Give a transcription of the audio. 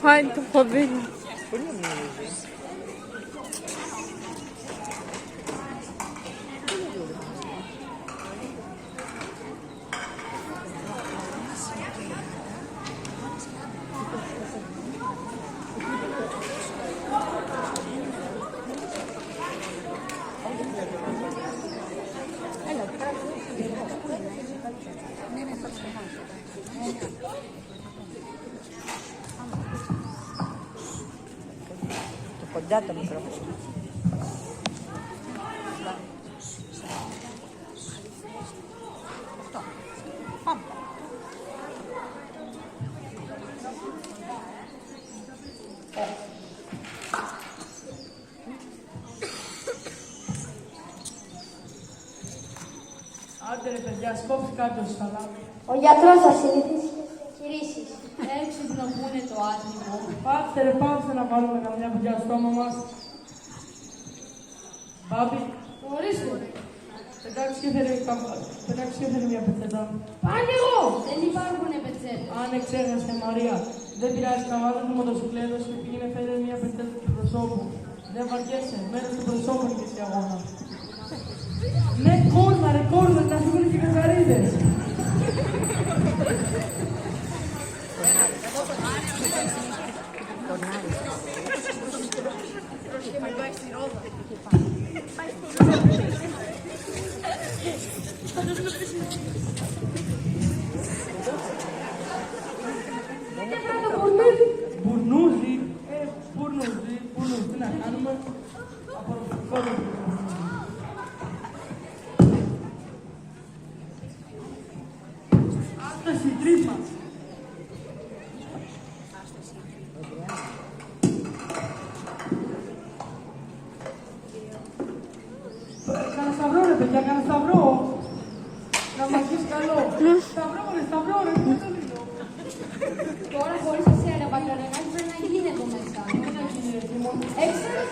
Haydi tabii. Κοντά το μικρόφωνο. Πάμε. Άντε ρε παιδιά, σκόψτε κάτω στο σαλάμι. Ο γιατρός θα συνηθίσει τις διαχειρίσεις. Έξυπνο που είναι το άτιμο. Πάστε να βάλουμε καμιά πηγιά στο στόμα μας. Μπάμπη, Ορίστε. πετάξε και φέρε μια πετσέτα. Πάλι εγώ. Δεν υπάρχουν πετσέτες. Αν εξέχασε Μαρία, δεν πειράζει, θα βάλω το μοτοσυκλέτος και πήγαινε φέρε μια πετσέτα του προσώπου. Δεν βαριέσαι, μέρος του προσώπου είναι και στη αγώνα. Ναι, κόρνα, να φύγουν και οι καθαρίδες. Μπουρνούζι, τι να κάνουμε, απορροφητικό το Άσταση, τρύπα. Κάνα σταυρό ρε παιδιά, κάνα σταυρό. Να μ' αρχίσει καλό. Σταυρό ρε, πού το λίγο. Τώρα χωρίς εσένα, πατρονεγάς, πρέπει να γίνει εδώ μέσα. Τι να γίνει ρε, τι μόνο. Έχεις ένα